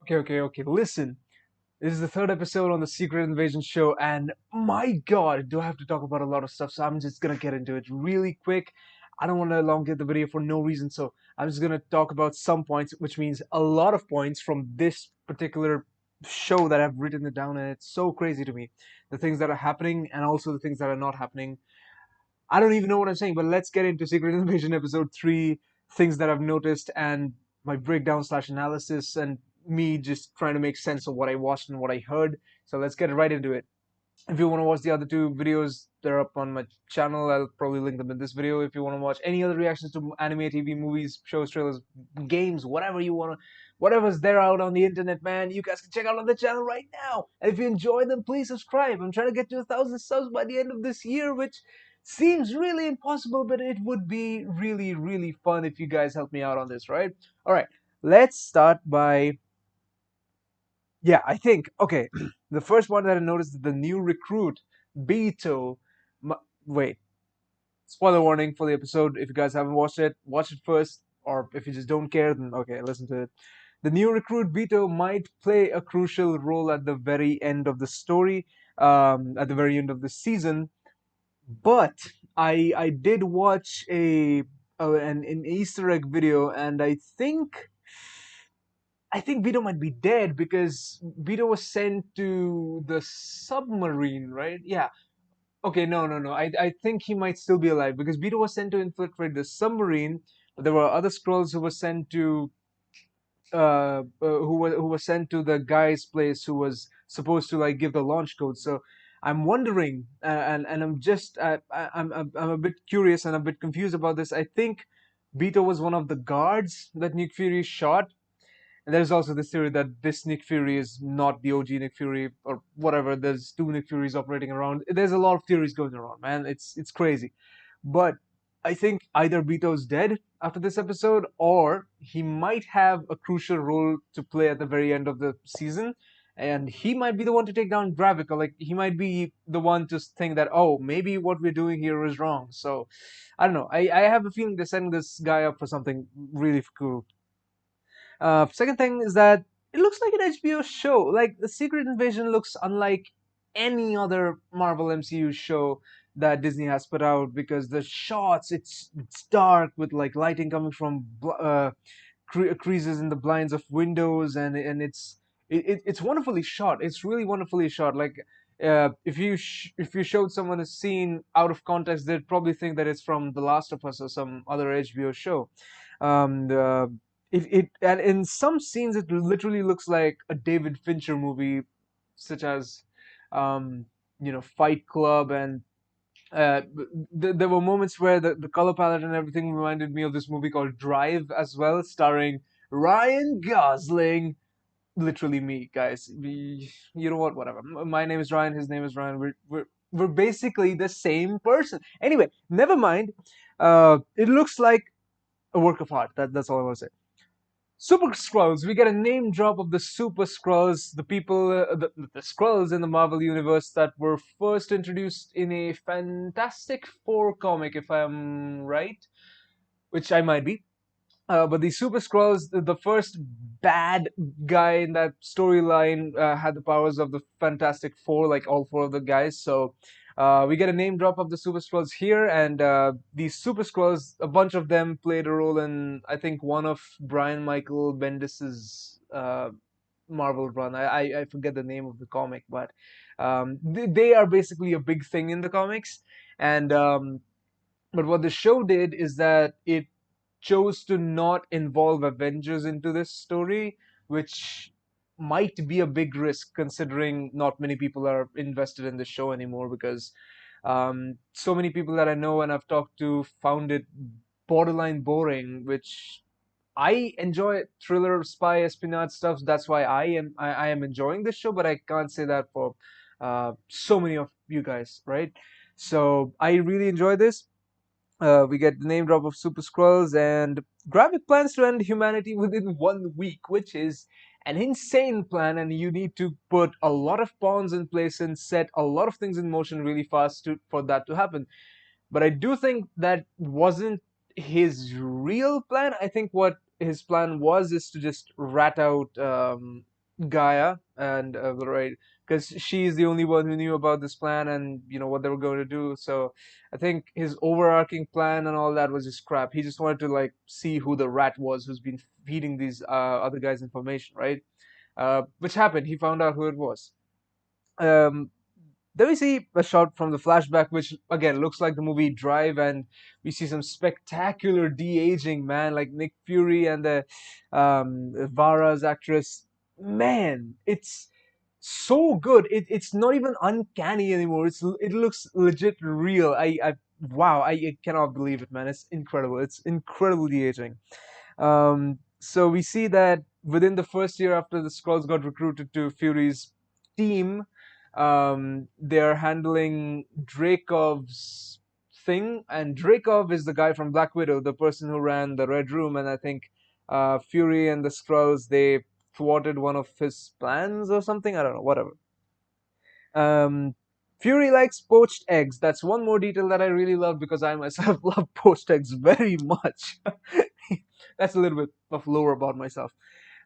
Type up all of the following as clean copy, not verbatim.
Okay. Listen, this is the third episode on the Secret Invasion show, and my God, do I have to talk about a lot of stuff? So I'm just gonna get into it really quick. I don't want to elongate the video for no reason, so I'm just gonna talk about some points, which means a lot of points from this particular show that I've written it down, and it's so crazy to me. The things that are happening, and also the things that are not happening. I don't even know what I'm saying, but let's get into Secret Invasion episode 3, things that I've noticed, and my breakdown slash analysis, and me just trying to make sense of what I watched and what I heard. So let's get right into it. If you want to watch the other two videos, they're up on my channel. I'll probably link them in this video. If you want to watch any other reactions to anime, TV, movies, shows, trailers, games, whatever you want to, whatever's there out on the internet, man, you guys can check out on the channel right now. And if you enjoy them, please subscribe. I'm trying to get to 1,000 subs by the end of this year, which seems really impossible, but it would be really, really fun if you guys help me out on this, right? All right, let's start by yeah, I think okay. The first one that I noticed is the new recruit, Beto. Wait, spoiler warning for the episode. If you guys haven't watched it, watch it first. Or if you just don't care, then okay, listen to it. The new recruit Beto might play a crucial role at the very end of the story, at the very end of the season. But I did watch an Easter egg video, and I think Vito might be dead because Vito was sent to the submarine, right? Yeah. Okay, no. I think he might still be alive because Vito was sent to infiltrate the submarine, but there were other scrolls who were sent to who was sent to the guy's place who was supposed to like give the launch code. So I'm wondering, and I'm a bit curious and a bit confused about this. I think Vito was one of the guards that Nick Fury shot, and there's also this theory that this Nick Fury is not the OG Nick Fury or whatever. There's two Nick Furies operating around. There's a lot of theories going around, man. It's crazy. But I think either Beto's dead after this episode, or he might have a crucial role to play at the very end of the season. And he might be the one to take down Gravica. Like, he might be the one to think that, oh, maybe what we're doing here is wrong. So, I don't know. I have a feeling they're setting this guy up for something really cool. Second thing is that it looks like an HBO show. Like the Secret Invasion looks unlike any other Marvel MCU show that Disney has put out because the shots it's dark with like lighting coming from creases in the blinds of windows and it's wonderfully shot. It's really wonderfully shot. Like if you showed someone a scene out of context, they'd probably think that it's from The Last of Us or some other HBO show. The and in some scenes it literally looks like a David Fincher movie, such as Fight Club, and there were moments where the color palette and everything reminded me of this movie called Drive as well, starring Ryan Gosling. Literally me, guys. You know what? Whatever. My name is Ryan. His name is Ryan. We're basically the same person. Anyway, never mind. It looks like a work of art. That's all I want to say. Super Skrulls. We get a name drop of the Super Skrulls, the people, the Skrulls in the Marvel Universe that were first introduced in a Fantastic Four comic, if I'm right, which I might be. But the Super Skrulls, the first bad guy in that storyline, had the powers of the Fantastic Four, like all four of the guys. So we get a name drop of the Super Skrulls here, and these Super Skrulls, a bunch of them played a role in, I think, one of Brian Michael Bendis's Marvel run. I forget the name of the comic, but they are basically a big thing in the comics. And but what the show did is that it chose to not involve Avengers into this story, which might be a big risk considering not many people are invested in the show anymore because so many people that I know and I've talked to found it borderline boring, which I enjoy thriller, spy, espionage stuff. That's why I am enjoying this show, but I can't say that for so many of you guys, right? So I really enjoy this. We get the name drop of Super Skrulls, and Gravik plans to end humanity within 1 week, which is an insane plan, and you need to put a lot of pawns in place and set a lot of things in motion really fast for that to happen. But I do think that wasn't his real plan. I think what his plan was is to just rat out Gaia and right, because she's the only one who knew about this plan and what they were going to do. So I think his overarching plan and all that was just crap. He just wanted to like see who the rat was who's been feeding these other guys information, right? Which happened. He found out who it was. Um, then we see a shot from the flashback, which again looks like the movie Drive, and we see some spectacular de-aging, man, like Nick Fury and the Vara's actress. Man, it's so good. It's not even uncanny anymore. It looks legit real. Wow, I cannot believe it, man. It's incredible. It's incredible de-aging. So we see that within the first year after the Skrulls got recruited to Fury's team, they're handling Dracov's thing, and Dracov is the guy from Black Widow, the person who ran the Red Room, and I think Fury and the Skrulls they thwarted one of his plans or something. I don't know, whatever. Um, Fury likes poached eggs. That's one more detail that I really love because I myself love poached eggs very much. That's a little bit of lore about myself.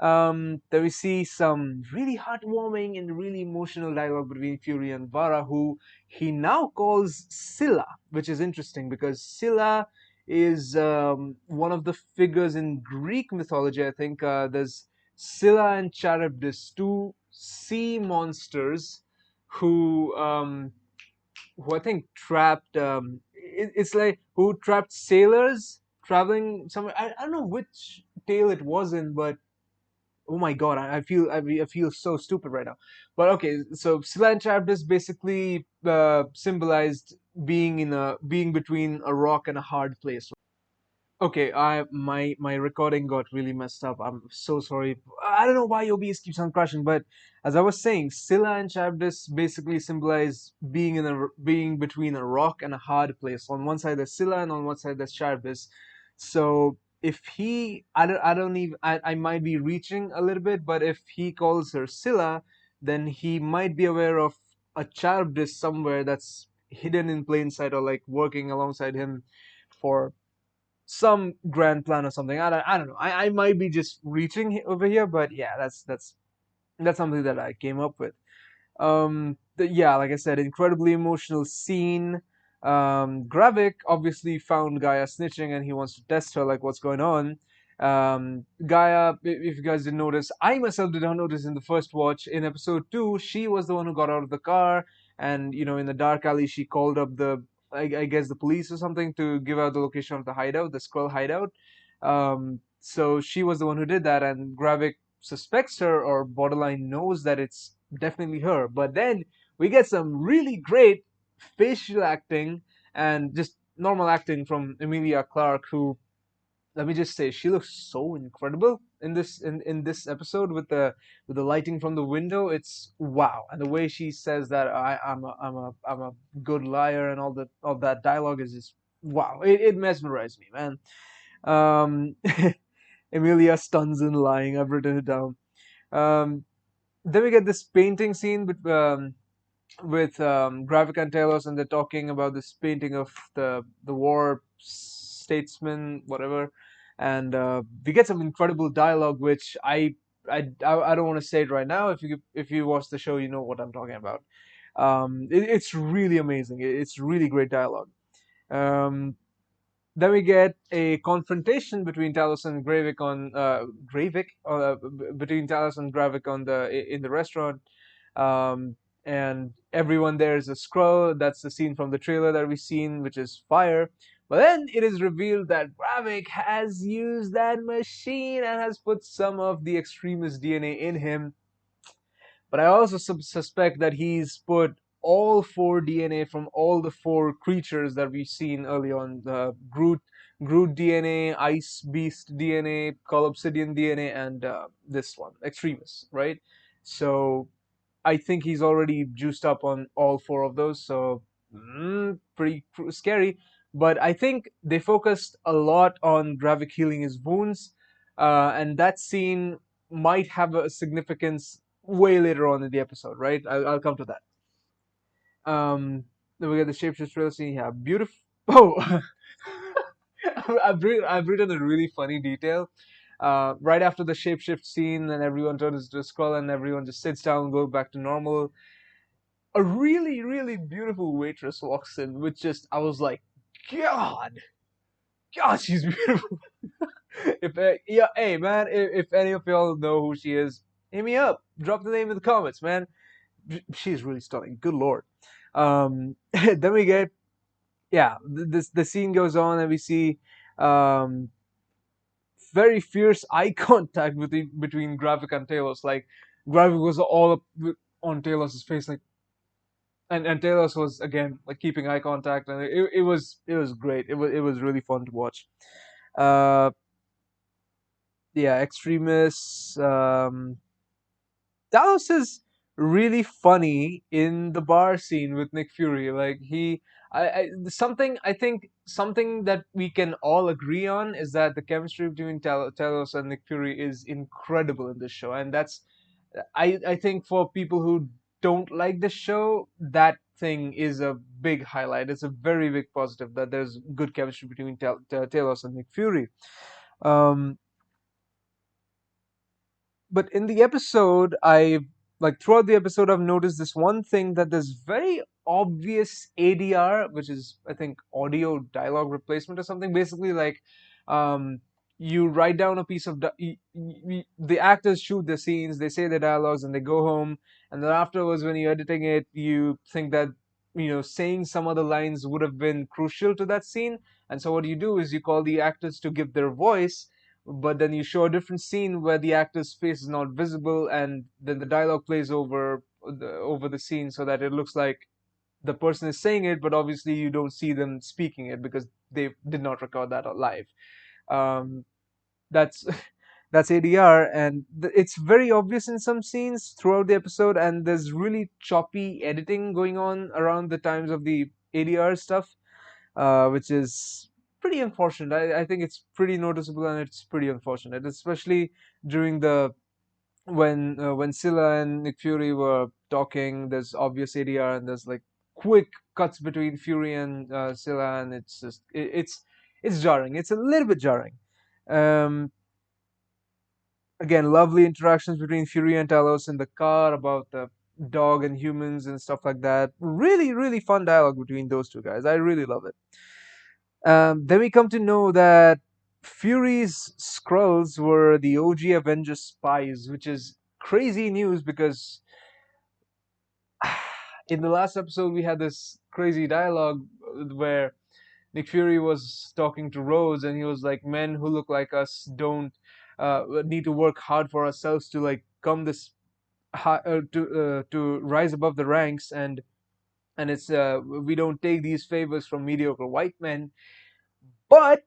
Then we see some really heartwarming and really emotional dialogue between Fury and Vara, who he now calls Scylla, which is interesting because Scylla is one of the figures in Greek mythology. I think there's Scylla and Charybdis, two sea monsters who I think trapped. It's like who trapped sailors traveling somewhere. I don't know which tale it was in, but oh my god, I feel so stupid right now. But okay, so Scylla and Charybdis basically symbolized being between a rock and a hard place. Okay, my recording got really messed up. I'm so sorry. I don't know why OBS keeps on crashing, but as I was saying, Scylla and Charybdis basically symbolize being between a rock and a hard place. On one side there's Scylla, and on one side there's Charybdis. So if he, I don't even, I might be reaching a little bit, but if he calls her Scylla, then he might be aware of a Charybdis somewhere that's hidden in plain sight or like working alongside him for some grand plan or something. I don't know. I might be just reaching over here, but yeah, that's something that I came up with. Yeah, like I said, incredibly emotional scene. Gravik obviously found Gaia snitching and he wants to test her, like what's going on. Gaia, if you guys didn't notice, I myself did not notice in the first watch. In episode 2, she was the one who got out of the car, and in the dark alley, she called up I guess the police or something to give out the location of the hideout, the Skrull hideout. So she was the one who did that, and Gravik suspects her or borderline knows that it's definitely her. But then we get some really great facial acting and just normal acting from Emilia Clarke, who, let me just say, she looks so incredible in this episode with the lighting from the window. It's wow, and the way she says that I'm a good liar and all that dialogue is just wow. It mesmerized me, man. Um, Emilia stuns and lying. I've written it down. Um, then we get this painting scene with Gravik and Talos, and they're talking about this painting of the war statesman, whatever, and we get some incredible dialogue, which I don't want to say it right now. If you watch the show, you know what I'm talking about. It's really amazing. It's really great dialogue. Um, then we get a confrontation between Talos and between Talos and Gravik in the restaurant, um, and everyone there is a Skrull. That's the scene from the trailer that we've seen, which is fire. But then it is revealed that Gravik has used that machine and has put some of the extremist DNA in him, but I also suspect that he's put all four DNA from all the four creatures that we've seen early on: the Groot DNA, Ice Beast DNA, Collapsidian DNA, and this one, Extremis, right? So I think he's already juiced up on all four of those. So pretty scary. But I think they focused a lot on Gravik healing his wounds, and that scene might have a significance way later on in the episode, right? I'll come to that. Then we get the shapeshifter trailer scene. Yeah, beautiful. Oh, I've written a really funny detail. Right after the shapeshift scene, and everyone turns into a skull, and everyone just sits down and goes back to normal. A really, really beautiful waitress walks in, which just I was like, God, God, she's beautiful. If yeah, hey man, if any of y'all know who she is, hit me up. Drop the name in the comments, man. She's really stunning. Good lord. Then we get yeah, this the scene goes on, and we see um very fierce eye contact between Graphic and Talos. Like Graphic was all up on Talos's face, like, and Talos was again like keeping eye contact, and it was great. It was really fun to watch. Uh, yeah, Extremis. Dallas is really funny in the bar scene with Nick Fury. Like something I think something that we can all agree on is that the chemistry between Talos and Nick Fury is incredible in this show, and that's I think for people who don't like the show, that thing is a big highlight. It's a very big positive that there's good chemistry between Talos and Nick Fury. Um, but in the episode, I like throughout the episode, I've noticed this one thing that there's very obvious ADR, which is I think audio dialogue replacement or something. Basically, like um, you write down a piece of the actors shoot the scenes, they say their dialogues, and they go home. And then afterwards, when you're editing it, you think that saying some other lines would have been crucial to that scene. And so what you do is you call the actors to give their voice, but then you show a different scene where the actor's face is not visible, and then the dialogue plays over the scene so that it looks like the person is saying it, but obviously you don't see them speaking it because they did not record that live. Um, that's that's ADR, and it's very obvious in some scenes throughout the episode, and there's really choppy editing going on around the times of the ADR stuff, which is pretty unfortunate. I think it's pretty noticeable, and it's pretty unfortunate, especially during the when Scylla and Nick Fury were talking. There's obvious ADR, and there's like quick cuts between Fury and Scylla, and it's just it's jarring. It's a little bit jarring. Um, Again, lovely interactions between Fury and Talos in the car about the dog and humans and stuff like that. Really, really fun dialogue between those two guys. I really love it. Then we come to know that Fury's Skrulls were the OG Avengers spies, which is crazy news because in the last episode we had this crazy dialogue where Nick Fury was talking to Rose, and he was like, "Men who look like us don't need to work hard for ourselves to like come this to rise above the ranks, and it's we don't take these favors from mediocre white men." But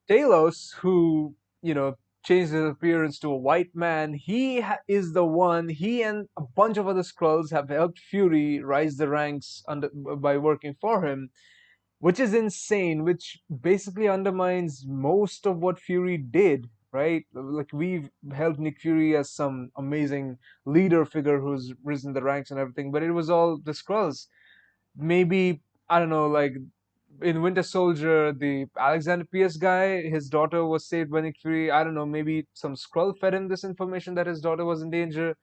Talos, who changed his appearance to a white man, is the one. He and a bunch of other Skrulls have helped Fury rise the ranks by working for him, which is insane. Which basically undermines most of what Fury did. Right? Like we've held Nick Fury as some amazing leader figure who's risen the ranks and everything, but it was all the Skrulls. Maybe I don't know, like in Winter Soldier, the Alexander Pierce guy, his daughter was saved by Nick Fury. I don't know, maybe some Skrull fed him this information that his daughter was in danger.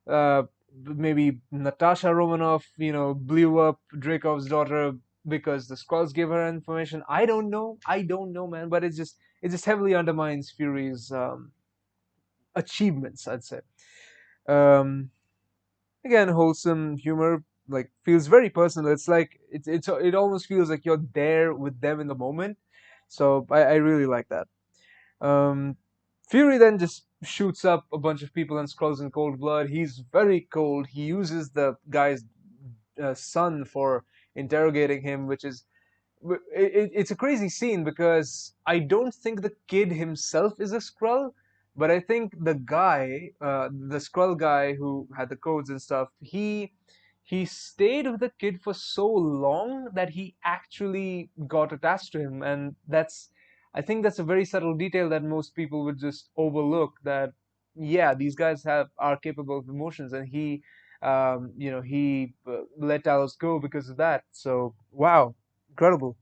Uh, Maybe Natasha Romanoff, blew up Dreykov's daughter because the Skrulls gave her information. I don't know. I don't know, man. But it just heavily undermines Fury's achievements, I'd say. Um, Again, wholesome humor, like feels very personal. It's like it almost feels like you're there with them in the moment. So I really like that. um Fury then just shoots up a bunch of people and scrolls in cold blood. He's very cold. He uses the guy's son for interrogating him, which is it's a crazy scene because I don't think the kid himself is a Skrull, but I think the Skrull guy who had the codes and stuff, he stayed with the kid for so long that he actually got attached to him, and I think that's a very subtle detail that most people would just overlook. That yeah, these guys are capable of emotions, and he let Talos go because of that. So wow, incredible.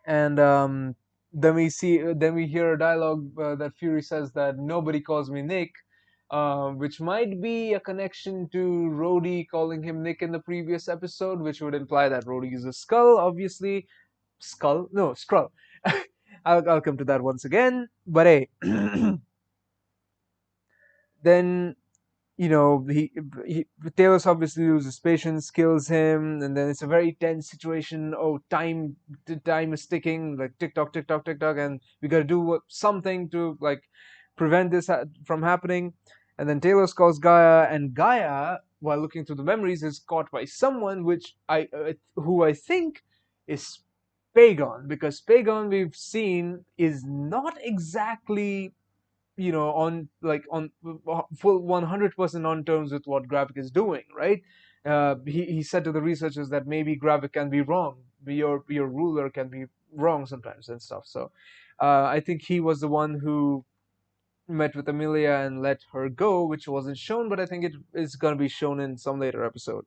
And then we hear a dialogue that Fury says that nobody calls me Nick, which might be a connection to Rhodey calling him Nick in the previous episode, which would imply that Rhodey is a Skull, obviously. Skull? No, Skrull. I'll come to that once again. But hey, then he Talos obviously loses patience, kills him, and then it's a very tense situation. Oh, the time is ticking, like tick tock, tick tock, tick tock, and we got to do something to like prevent this from happening. And then Talos calls Gaia, and Gaia, while looking through the memories, is caught by someone which who I think is Pagon, because Pagon we've seen is not exactly on like on full 100% on terms with what Gravik is doing, right? He said to the researchers that maybe Gravik can be wrong, your ruler can be wrong sometimes and stuff. So I think he was the one who met with Amelia and let her go, which wasn't shown, but I think it is going to be shown in some later episode,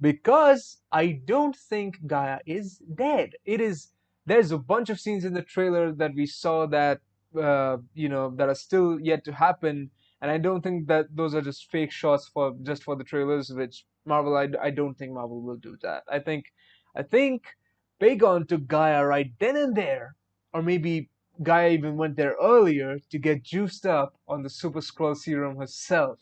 because I don't think Gaia is dead. There's a bunch of scenes in the trailer that we saw that that are still yet to happen, and I don't think that those are just fake shots for the trailers. Which Marvel, I don't think Marvel will do that. I think Pagon took Gaia right then and there, or maybe Gaia even went there earlier to get juiced up on the Super Skrull serum herself,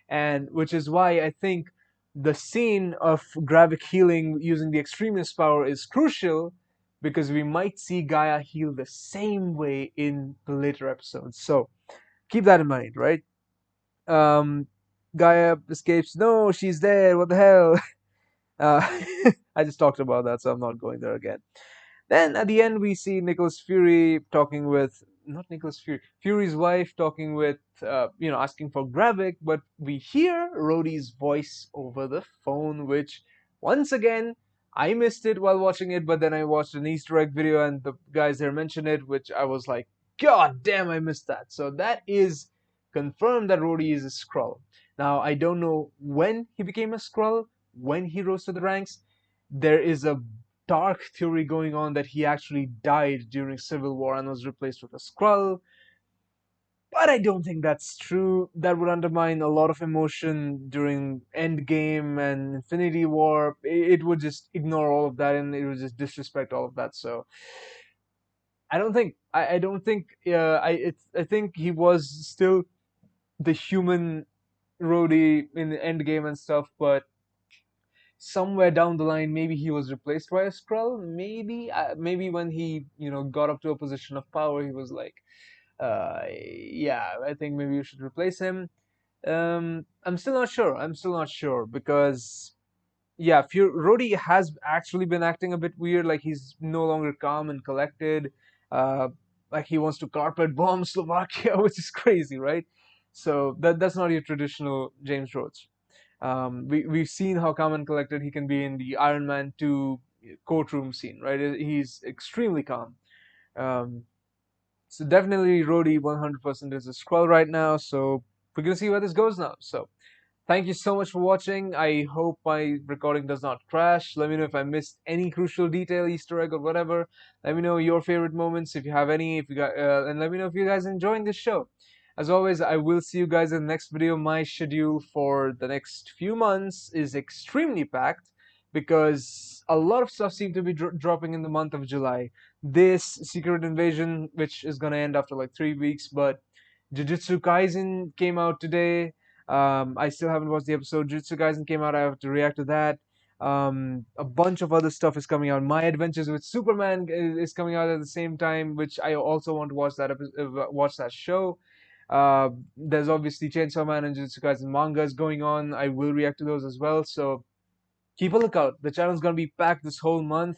and which is why I think the scene of Gravik healing using the extremist power is crucial, because we might see Gaia heal the same way in the later episodes. So keep that in mind, right? Um, Gaia escapes. No, she's there. What the hell? Uh, I just talked about that, so I'm not going there again. Then at the end, we see Nicholas Fury talking with not Nicholas Fury, Fury's wife talking with, asking for Gravik, but we hear Rhodey's voice over the phone, which once again I missed it while watching it, but then I watched an Easter egg video and the guys there mentioned it, which I was like, God damn, I missed that. So that is confirmed that Rhodey is a Skrull. Now I don't know when he became a Skrull, when he rose to the ranks. There is a dark theory going on that he actually died during Civil War and was replaced with a Skrull. But I don't think that's true. That would undermine a lot of emotion during Endgame and Infinity War. It would just ignore all of that and it would just disrespect all of that. So I don't think I think he was still the human Rhodey in the Endgame and stuff, but somewhere down the line, maybe he was replaced by a Skrull. Maybe when he got up to a position of power, he was like, yeah, I think maybe you should replace him. I'm still not sure. I'm still not sure because yeah, Rhodey has actually been acting a bit weird. Like he's no longer calm and collected. Uh, like he wants to carpet bomb Slovakia, which is crazy, right? So that's not your traditional James Rhodes. We've seen how calm and collected he can be in the Iron Man 2 courtroom scene, right? He's extremely calm. Um, so definitely Rhodey 100% is a Skrull right now. So we're gonna see where this goes now. So thank you so much for watching. I hope my recording does not crash. Let me know if I missed any crucial detail, Easter egg, or whatever. Let me know your favorite moments if you have any. If you got, and let me know if you guys are enjoying this show. As always, I will see you guys in the next video. My schedule for the next few months is extremely packed because a lot of stuff seems to be dropping in the month of July. This Secret Invasion, which is gonna end after like 3 weeks, but Jujutsu Kaisen came out today. I still haven't watched the episode. Jujutsu Kaisen came out. I have to react to that. A bunch of other stuff is coming out. My Adventures with Superman is coming out at the same time, which I also want to watch watch that show. There's obviously Chainsaw Man and Jujutsu Kaisen mangas going on. I will react to those as well. So keep a lookout. The channel's gonna be packed this whole month.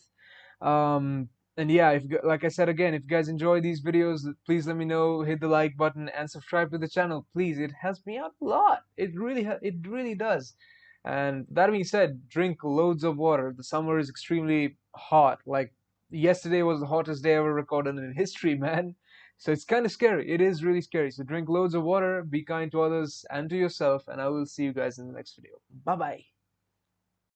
Um, and yeah, if like I said again, if you guys enjoy these videos, please let me know. Hit the like button and subscribe to the channel, please. It helps me out a lot. It really does. And that being said, drink loads of water. The summer is extremely hot. Like yesterday was the hottest day ever recorded in history, man. So it's kind of scary. It is really scary. So drink loads of water, be kind to others and to yourself, and I will see you guys in the next video. Bye bye.